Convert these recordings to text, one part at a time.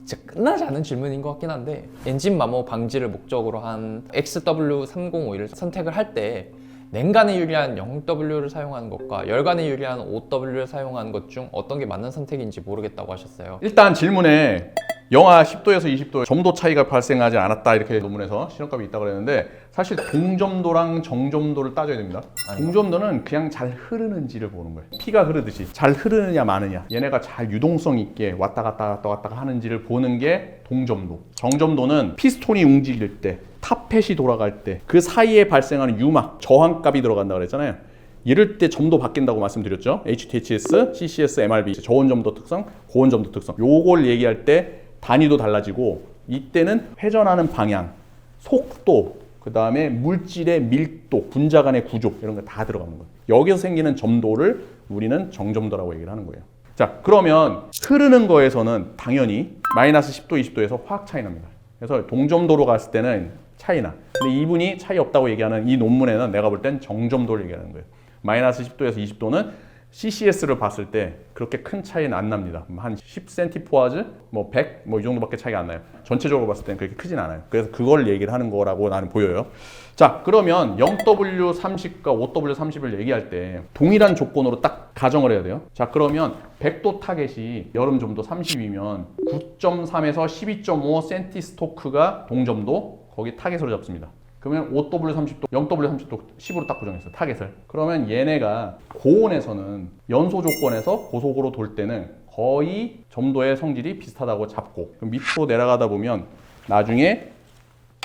진짜 끝나지 않은 질문인 것 같긴 한데, 엔진 마모 방지를 목적으로 한 XW3051을 선택을 할 때 냉간에 유리한 0W를 사용하는 것과 열간에 유리한 5W를 사용하는 것 중 어떤 게 맞는 선택인지 모르겠다고 하셨어요. 일단 질문에 영하 10도에서 20도 점도 차이가 발생하지 않았다 이렇게 논문에서 실험값이 있다고 그랬는데, 사실 동점도랑 정점도를 따져야 됩니다. 동점도는 그냥 잘 흐르는지를 보는 거예요. 피가 흐르듯이 잘 흐르느냐 마느냐, 얘네가 잘 유동성 있게 왔다 갔다 왔다 갔다 하는지를 보는 게 동점도. 정점도는 피스톤이 움직일 때, 타펫이 돌아갈 때 그 사이에 발생하는 유막, 저항값이 들어간다고 그랬잖아요. 이럴 때 점도 바뀐다고 말씀드렸죠. HTHS, CCS, MRB, 저온점도 특성, 고온점도 특성. 요걸 얘기할 때 단위도 달라지고, 이때는 회전하는 방향, 속도, 그 다음에 물질의 밀도, 분자 간의 구조, 이런 거 다 들어가는 거예요. 여기서 생기는 점도를 우리는 정점도라고 얘기를 하는 거예요. 자, 그러면 흐르는 거에서는 당연히 마이너스 10도, 20도에서 확 차이 납니다. 그래서 동점도로 갔을 때는 차이나. 근데 이분이 차이 없다고 얘기하는 이 논문에는 내가 볼 땐 정점도를 얘기하는 거예요. 마이너스 10도에서 20도는 CCS를 봤을 때 그렇게 큰 차이는 안 납니다. 한 10cm/즈, 뭐 100, 뭐 이 정도밖에 차이가 안 나요. 전체적으로 봤을 때는 그렇게 크진 않아요. 그래서 그걸 얘기를 하는 거라고 나는 보여요. 자, 그러면 0W30과 5W30을 얘기할 때 동일한 조건으로 딱 가정을 해야 돼요. 자, 그러면 100도 타겟이 여름 점도 30이면 9.3에서 12.5 센티스토크가 동점도, 거기 타겟으로 잡습니다. 그러면 5W30도, 0W30도 10으로 딱 고정했어요. 타겟을. 그러면 얘네가 고온에서는 연소 조건에서 고속으로 돌 때는 거의 점도의 성질이 비슷하다고 잡고, 그럼 밑으로 내려가다 보면 나중에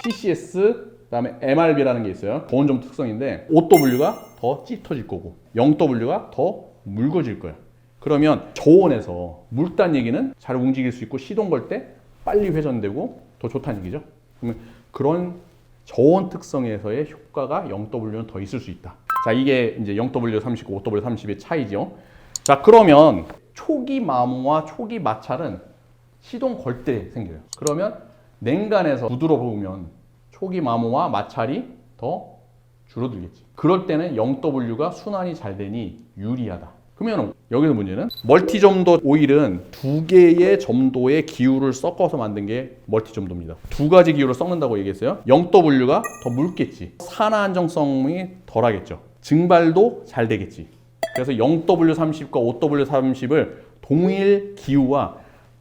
CCS, 그다음에 MRB라는 게 있어요. 고온점도 특성인데 5W가 더 짙어질 거고 0W가 더 묽어질 거예요. 그러면 저온에서 묽다는 얘기는 잘 움직일 수 있고 시동 걸 때 빨리 회전되고 더 좋다는 얘기죠. 그러면 그런 저온 특성에서의 효과가 0W는 더 있을 수 있다. 자, 이게 이제 0W30과 5W30의 차이죠. 자, 그러면 초기 마모와 초기 마찰은 시동 걸 때 생겨요. 그러면 냉간에서 부드러우면 초기 마모와 마찰이 더 줄어들겠지. 그럴 때는 0W가 순환이 잘 되니 유리하다. 그러면 여기서 문제는 멀티점도 오일은 두 개의 점도의 기후를 섞어서 만든 게 멀티점도입니다. 두 가지 기후를 섞는다고 얘기했어요. 0W가 더 묽겠지. 산화 안정성이 덜하겠죠. 증발도 잘 되겠지. 그래서 0W30과 5W30을 동일 기후와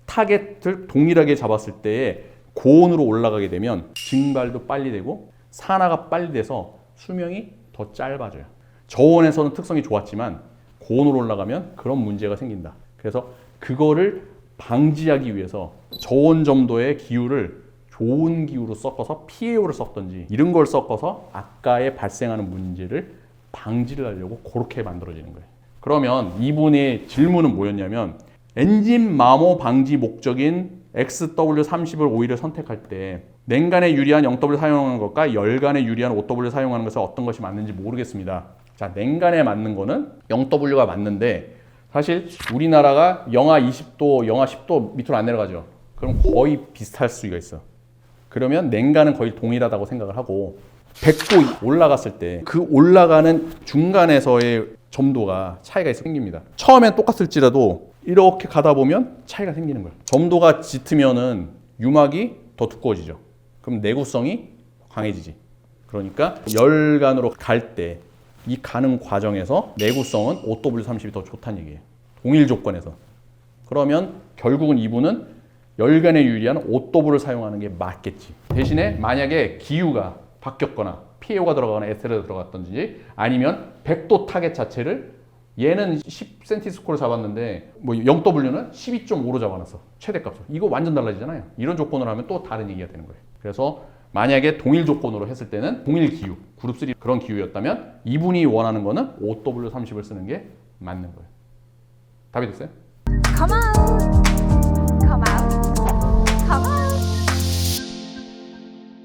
타겟을 동일하게 잡았을 때에 고온으로 올라가게 되면 증발도 빨리 되고 산화가 빨리 돼서 수명이 더 짧아져요. 저온에서는 특성이 좋았지만 고온으로 올라가면 그런 문제가 생긴다. 그래서 그거를 방지하기 위해서 저온 점도의 기후를 좋은 기후로 섞어서 PAO를 섞던지 이런 걸 섞어서 아까의 발생하는 문제를 방지를 하려고 그렇게 만들어지는 거예요. 그러면 이분의 질문은 뭐였냐면, 엔진 마모 방지 목적인 XW30을 오일을 선택할 때 냉간에 유리한 0W 사용하는 것과 열간에 유리한 5W 사용하는 것은 어떤 것이 맞는지 모르겠습니다. 자, 냉간에 맞는 거는 0W가 맞는데, 사실 우리나라가 영하 20도, 영하 10도 밑으로 안 내려가죠. 그럼 거의 비슷할 수가 있어. 그러면 냉간은 거의 동일하다고 생각을 하고, 100도 올라갔을 때 그 올라가는 중간에서의 점도가 차이가 생깁니다. 처음엔 똑같을지라도 이렇게 가다 보면 차이가 생기는 거예요. 점도가 짙으면은 유막이 더 두꺼워지죠. 그럼 내구성이 강해지지. 그러니까 열간으로 갈 때 이 가는 과정에서 내구성은 5W30이 더 좋다는 얘기예요. 동일 조건에서. 그러면 결국은 이분은 열간에 유리한 5W를 사용하는 게 맞겠지. 대신에 만약에 기후가 바뀌었거나 PAO가 들어가거나 에스테르가 들어갔던지, 아니면 100도 타겟 자체를 얘는 10cm 스코어를 잡았는데 뭐 0W는 12.5로 잡아놨어. 최대값을. 이거 완전 달라지잖아요. 이런 조건으로 하면 또 다른 얘기가 되는 거예요. 그래서 만약에 동일 조건으로 했을 때는 동일 기후, 그룹 3 그런 기후였다면 이분이 원하는 거는 5W30을 쓰는 게 맞는 거예요. 답이 됐어요? Come on! Come out!